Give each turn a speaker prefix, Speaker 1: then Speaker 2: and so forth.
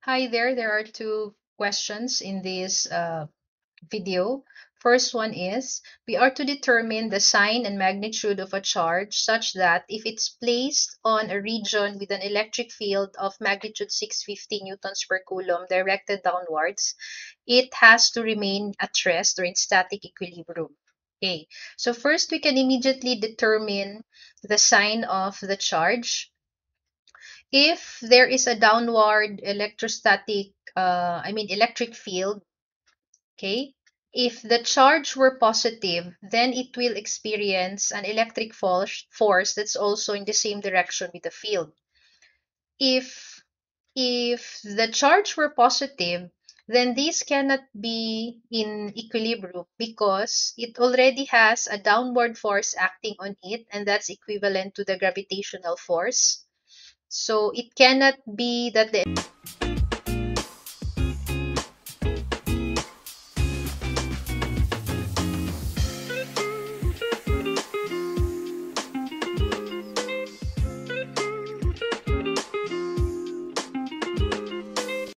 Speaker 1: Hi there. There are two questions in this video. First one is, we are to determine the sign and magnitude of a charge such that if it's placed on a region with an electric field of magnitude 650 newtons per coulomb directed downwards, it has to remain at rest or in static equilibrium. Okay, so first we can immediately determine the sign of the charge. If there is a downward electric field, okay, if the charge were positive, then it will experience an electric force that's also in the same direction with the field. If if the charge were positive, then this cannot be in equilibrium because it already has a downward force acting on it, and that's equivalent to the gravitational force. So it cannot be that the